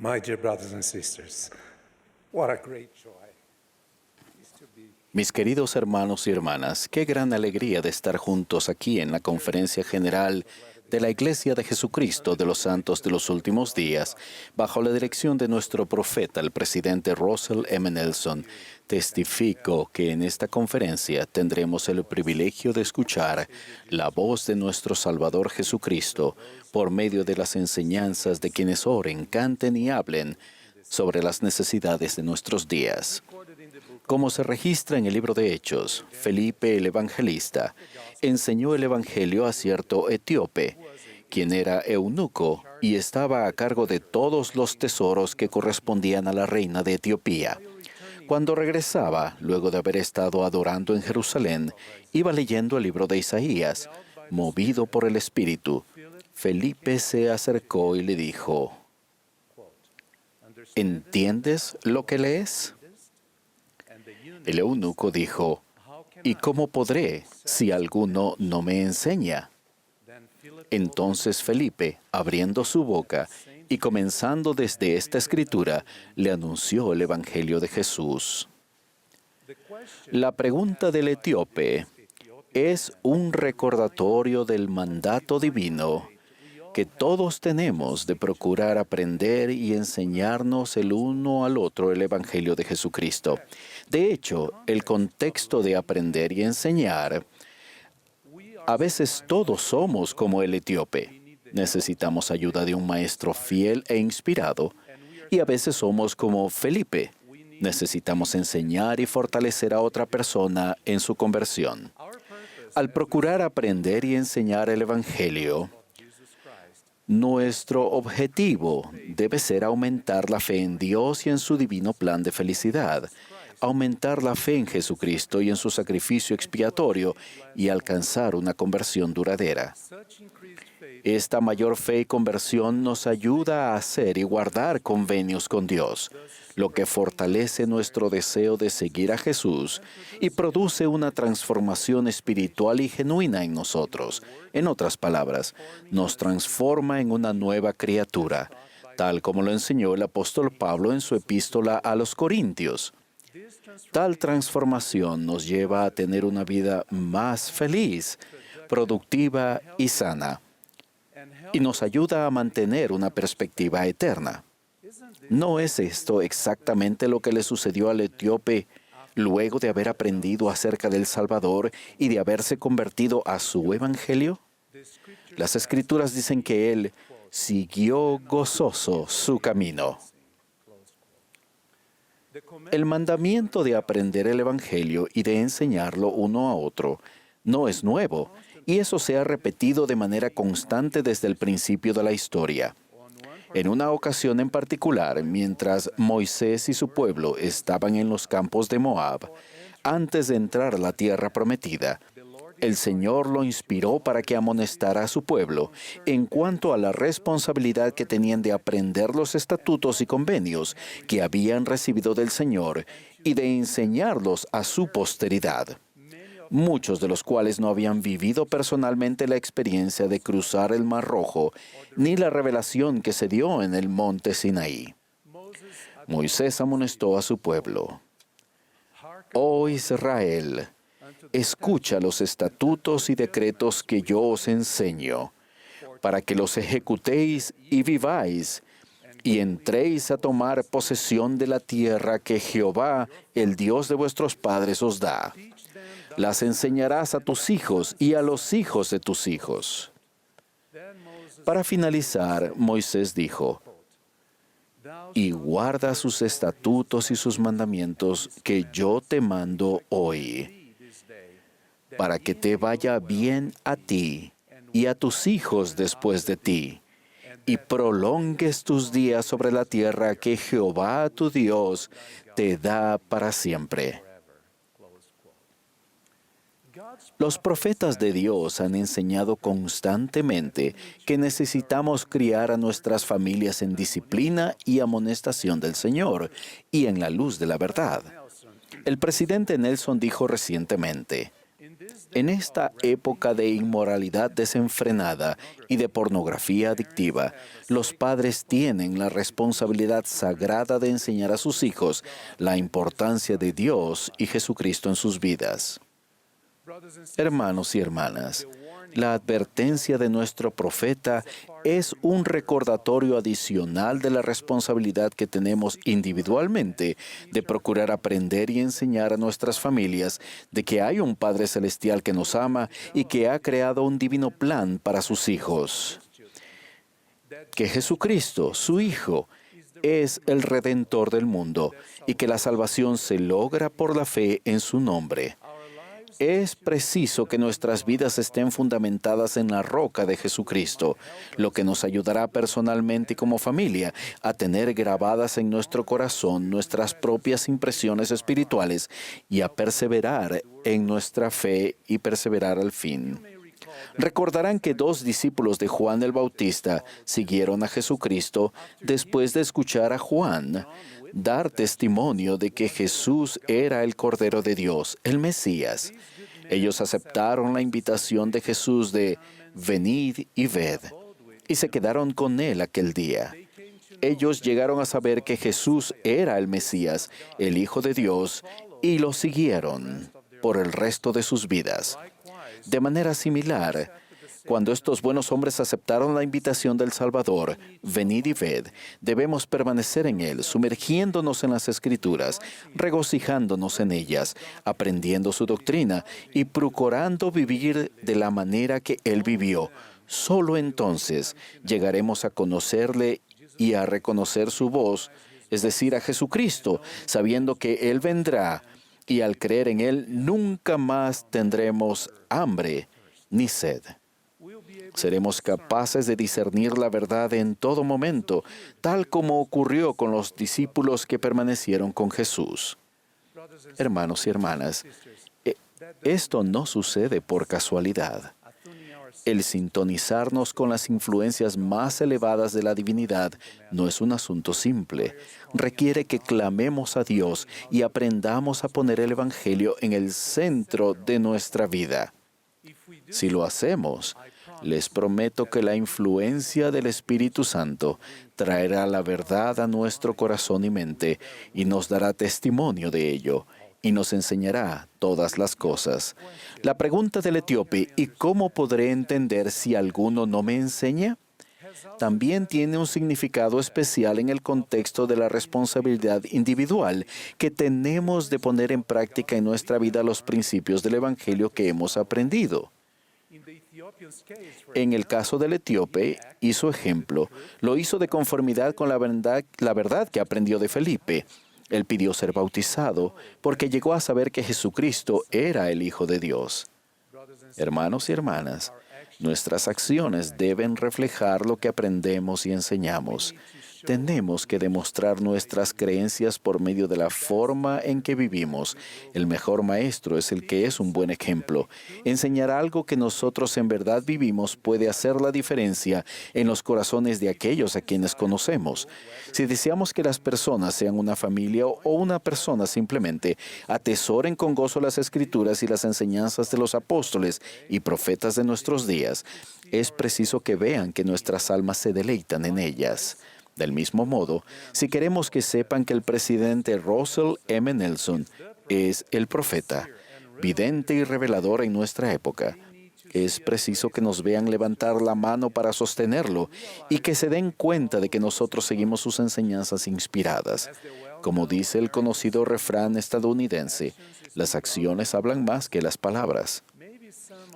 My dear brothers and sisters, what a great joy it is to be. Mis queridos hermanos y hermanas, qué gran alegría de estar juntos aquí en la Conferencia General de la Iglesia de Jesucristo de los Santos de los Últimos Días, bajo la dirección de nuestro profeta, el presidente Russell M. Nelson. Testifico que en esta conferencia tendremos el privilegio de escuchar la voz de nuestro Salvador Jesucristo por medio de las enseñanzas de quienes oren, canten y hablen sobre las necesidades de nuestros días. Como se registra en el libro de Hechos, Felipe el Evangelista enseñó el Evangelio a cierto etíope, quien era eunuco y estaba a cargo de todos los tesoros que correspondían a la reina de Etiopía. Cuando regresaba, luego de haber estado adorando en Jerusalén, iba leyendo el libro de Isaías. Movido por el Espíritu, Felipe se acercó y le dijo, ¿entiendes lo que lees? El eunuco dijo, ¿y cómo podré si alguno no me enseña? Entonces Felipe, abriendo su boca y comenzando desde esta escritura, le anunció el Evangelio de Jesús. La pregunta del etíope es un recordatorio del mandato divino que todos tenemos de procurar aprender y enseñarnos el uno al otro el Evangelio de Jesucristo. De hecho, el contexto de aprender y enseñar, a veces todos somos como el etíope. Necesitamos ayuda de un maestro fiel e inspirado, y a veces somos como Felipe. Necesitamos enseñar y fortalecer a otra persona en su conversión. Al procurar aprender y enseñar el Evangelio, nuestro objetivo debe ser aumentar la fe en Dios y en su divino plan de felicidad, aumentar la fe en Jesucristo y en su sacrificio expiatorio y alcanzar una conversión duradera. Esta mayor fe y conversión nos ayuda a hacer y guardar convenios con Dios, lo que fortalece nuestro deseo de seguir a Jesús y produce una transformación espiritual y genuina en nosotros. En otras palabras, nos transforma en una nueva criatura, tal como lo enseñó el apóstol Pablo en su epístola a los Corintios. Tal transformación nos lleva a tener una vida más feliz, productiva y sana, y nos ayuda a mantener una perspectiva eterna. ¿No es esto exactamente lo que le sucedió al etíope luego de haber aprendido acerca del Salvador y de haberse convertido a su Evangelio? Las Escrituras dicen que él siguió gozoso su camino. El mandamiento de aprender el Evangelio y de enseñarlo uno a otro no es nuevo, y eso se ha repetido de manera constante desde el principio de la historia. En una ocasión en particular, mientras Moisés y su pueblo estaban en los campos de Moab, antes de entrar a la tierra prometida, el Señor lo inspiró para que amonestara a su pueblo en cuanto a la responsabilidad que tenían de aprender los estatutos y convenios que habían recibido del Señor y de enseñarlos a su posteridad, muchos de los cuales no habían vivido personalmente la experiencia de cruzar el Mar Rojo, ni la revelación que se dio en el monte Sinaí. Moisés amonestó a su pueblo: «Oh Israel, escucha los estatutos y decretos que yo os enseño, para que los ejecutéis y viváis, y entréis a tomar posesión de la tierra que Jehová, el Dios de vuestros padres, os da. Las enseñarás a tus hijos y a los hijos de tus hijos». Para finalizar, Moisés dijo: «Y guarda sus estatutos y sus mandamientos que yo te mando hoy, para que te vaya bien a ti y a tus hijos después de ti, y prolongues tus días sobre la tierra que Jehová tu Dios te da para siempre». Los profetas de Dios han enseñado constantemente que necesitamos criar a nuestras familias en disciplina y amonestación del Señor y en la luz de la verdad. El presidente Nelson dijo recientemente: En esta época de inmoralidad desenfrenada y de pornografía adictiva, los padres tienen la responsabilidad sagrada de enseñar a sus hijos la importancia de Dios y Jesucristo en sus vidas. Hermanos y hermanas, la advertencia de nuestro profeta es un recordatorio adicional de la responsabilidad que tenemos individualmente de procurar aprender y enseñar a nuestras familias de que hay un Padre Celestial que nos ama y que ha creado un divino plan para sus hijos. Que Jesucristo, su Hijo, es el Redentor del mundo y que la salvación se logra por la fe en su nombre. Es preciso que nuestras vidas estén fundamentadas en la roca de Jesucristo, lo que nos ayudará personalmente y como familia a tener grabadas en nuestro corazón nuestras propias impresiones espirituales y a perseverar en nuestra fe y perseverar al fin. Recordarán que 2 discípulos de Juan el Bautista siguieron a Jesucristo después de escuchar a Juan dar testimonio de que Jesús era el Cordero de Dios, el Mesías. Ellos aceptaron la invitación de Jesús de «Venid y ved», y se quedaron con él aquel día. Ellos llegaron a saber que Jesús era el Mesías, el Hijo de Dios, y lo siguieron por el resto de sus vidas. De manera similar, cuando estos buenos hombres aceptaron la invitación del Salvador, venid y ved, debemos permanecer en Él, sumergiéndonos en las Escrituras, regocijándonos en ellas, aprendiendo su doctrina y procurando vivir de la manera que Él vivió. Solo entonces llegaremos a conocerle y a reconocer su voz, es decir, a Jesucristo, sabiendo que Él vendrá, y al creer en Él nunca más tendremos hambre ni sed. Seremos capaces de discernir la verdad en todo momento, tal como ocurrió con los discípulos que permanecieron con Jesús. Hermanos y hermanas, esto no sucede por casualidad. El sintonizarnos con las influencias más elevadas de la divinidad no es un asunto simple. Requiere que clamemos a Dios y aprendamos a poner el Evangelio en el centro de nuestra vida. Si lo hacemos, les prometo que la influencia del Espíritu Santo traerá la verdad a nuestro corazón y mente y nos dará testimonio de ello y nos enseñará todas las cosas. La pregunta del etíope, ¿y cómo podré entender si alguno no me enseña?, también tiene un significado especial en el contexto de la responsabilidad individual que tenemos de poner en práctica en nuestra vida los principios del Evangelio que hemos aprendido. En el caso del etíope y su ejemplo, lo hizo de conformidad con la verdad que aprendió de Felipe. Él pidió ser bautizado porque llegó a saber que Jesucristo era el Hijo de Dios. Hermanos y hermanas, nuestras acciones deben reflejar lo que aprendemos y enseñamos. Tenemos que demostrar nuestras creencias por medio de la forma en que vivimos. El mejor maestro es el que es un buen ejemplo. Enseñar algo que nosotros en verdad vivimos puede hacer la diferencia en los corazones de aquellos a quienes conocemos. Si deseamos que las personas sean una familia o una persona simplemente, atesoren con gozo las Escrituras y las enseñanzas de los apóstoles y profetas de nuestros días, es preciso que vean que nuestras almas se deleitan en ellas. Del mismo modo, si queremos que sepan que el presidente Russell M. Nelson es el profeta, vidente y revelador en nuestra época, es preciso que nos vean levantar la mano para sostenerlo y que se den cuenta de que nosotros seguimos sus enseñanzas inspiradas. Como dice el conocido refrán estadounidense, las acciones hablan más que las palabras.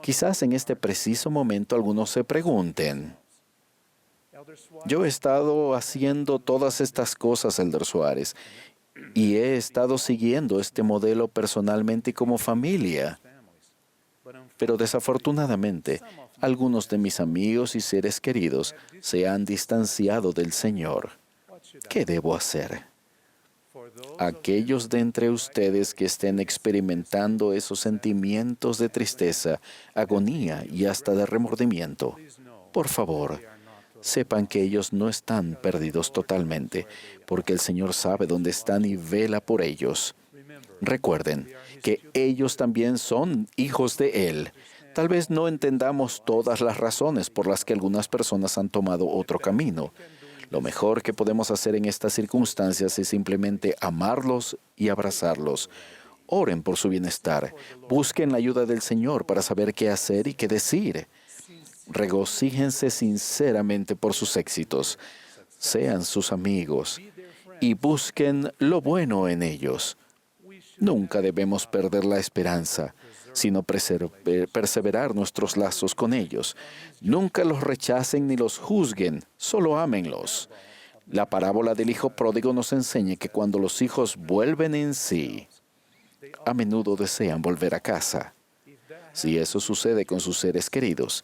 Quizás en este preciso momento algunos se pregunten, yo he estado haciendo todas estas cosas, Elder Suárez, y he estado siguiendo este modelo personalmente y como familia. Pero desafortunadamente, algunos de mis amigos y seres queridos se han distanciado del Señor. ¿Qué debo hacer? Aquellos de entre ustedes que estén experimentando esos sentimientos de tristeza, agonía y hasta de remordimiento, por favor, sepan que ellos no están perdidos totalmente, porque el Señor sabe dónde están y vela por ellos. Recuerden que ellos también son hijos de Él. Tal vez no entendamos todas las razones por las que algunas personas han tomado otro camino. Lo mejor que podemos hacer en estas circunstancias es simplemente amarlos y abrazarlos. Oren por su bienestar. Busquen la ayuda del Señor para saber qué hacer y qué decir. Regocíjense sinceramente por sus éxitos. Sean sus amigos y busquen lo bueno en ellos. Nunca debemos perder la esperanza, sino perseverar nuestros lazos con ellos. Nunca los rechacen ni los juzguen, solo ámenlos. La parábola del hijo pródigo nos enseña que cuando los hijos vuelven en sí, a menudo desean volver a casa. Si eso sucede con sus seres queridos,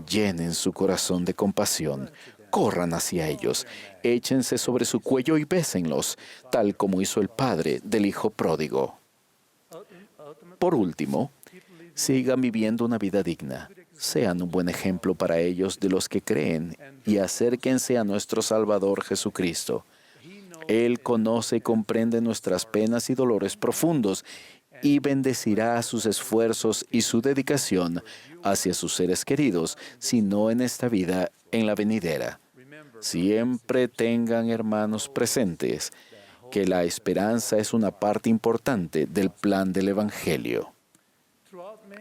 llenen su corazón de compasión. Corran hacia ellos, échense sobre su cuello y bésenlos, tal como hizo el padre del hijo pródigo. Por último, sigan viviendo una vida digna. Sean un buen ejemplo para ellos de los que creen y acérquense a nuestro Salvador Jesucristo. Él conoce y comprende nuestras penas y dolores profundos y bendecirá sus esfuerzos y su dedicación hacia sus seres queridos, si no en esta vida, en la venidera. Siempre tengan, hermanos, presentes que la esperanza es una parte importante del plan del Evangelio.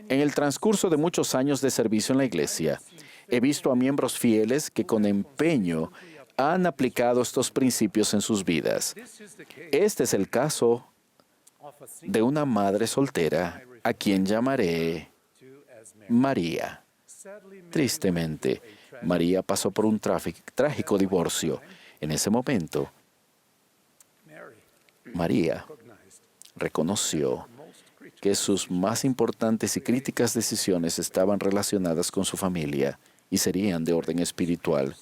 En el transcurso de muchos años de servicio en la iglesia, he visto a miembros fieles que con empeño han aplicado estos principios en sus vidas. Este es el caso de una madre soltera a quien llamaré María. Tristemente, María pasó por un trágico divorcio. En ese momento, María reconoció que sus más importantes y críticas decisiones estaban relacionadas con su familia y serían de orden espiritual.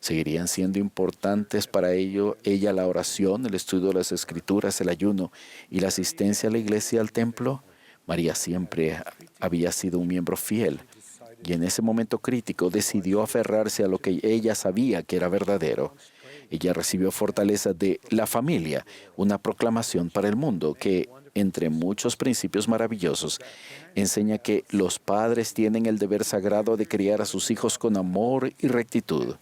¿Seguirían siendo importantes para ella la oración, el estudio de las Escrituras, el ayuno y la asistencia a la iglesia y al templo? María siempre había sido un miembro fiel y en ese momento crítico decidió aferrarse a lo que ella sabía que era verdadero. Ella recibió fortaleza de la familia, una proclamación para el mundo que, entre muchos principios maravillosos, enseña que los padres tienen el deber sagrado de criar a sus hijos con amor y rectitud,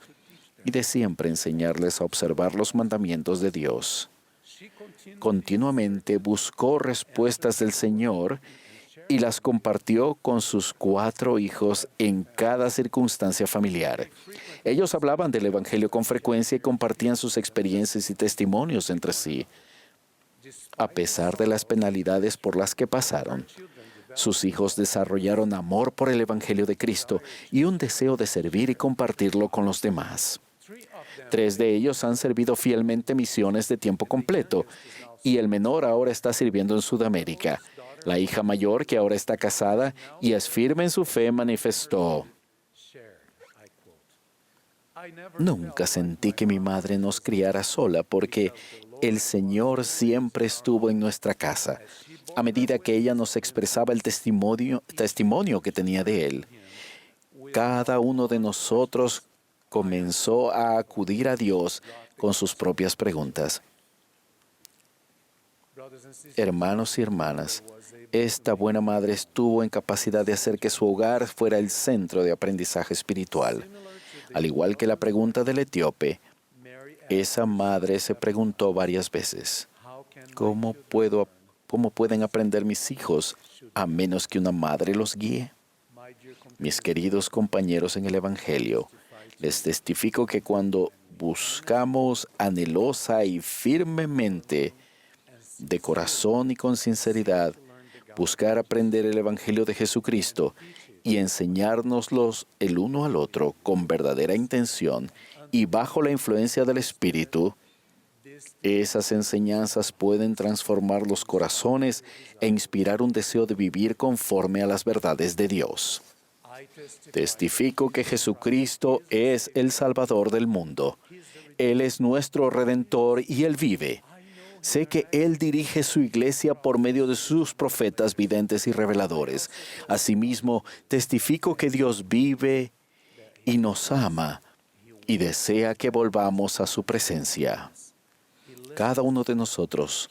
y de siempre enseñarles a observar los mandamientos de Dios. Continuamente buscó respuestas del Señor y las compartió con sus 4 hijos en cada circunstancia familiar. Ellos hablaban del Evangelio con frecuencia y compartían sus experiencias y testimonios entre sí. A pesar de las penalidades por las que pasaron, sus hijos desarrollaron amor por el Evangelio de Cristo y un deseo de servir y compartirlo con los demás. 3 de ellos han servido fielmente misiones de tiempo completo y el menor ahora está sirviendo en Sudamérica. La hija mayor, que ahora está casada y es firme en su fe, manifestó: nunca sentí que mi madre nos criara sola porque el Señor siempre estuvo en nuestra casa. A medida que ella nos expresaba el testimonio que tenía de Él, cada uno de nosotros comenzó a acudir a Dios con sus propias preguntas. Hermanos y hermanas, esta buena madre estuvo en capacidad de hacer que su hogar fuera el centro de aprendizaje espiritual. Al igual que la pregunta del etíope, esa madre se preguntó varias veces: ¿cómo pueden aprender mis hijos a menos que una madre los guíe? Mis queridos compañeros en el Evangelio, les testifico que cuando buscamos anhelosa y firmemente, de corazón y con sinceridad, buscar aprender el Evangelio de Jesucristo y enseñárnoslos el uno al otro con verdadera intención y bajo la influencia del Espíritu, esas enseñanzas pueden transformar los corazones e inspirar un deseo de vivir conforme a las verdades de Dios. Testifico que Jesucristo es el Salvador del mundo. Él es nuestro Redentor y Él vive. Sé que Él dirige su iglesia por medio de sus profetas, videntes y reveladores. Asimismo, testifico que Dios vive y nos ama y desea que volvamos a su presencia. Cada uno de nosotros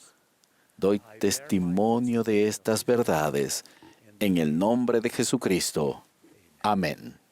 Doy testimonio de estas verdades en el nombre de Jesucristo. Amén.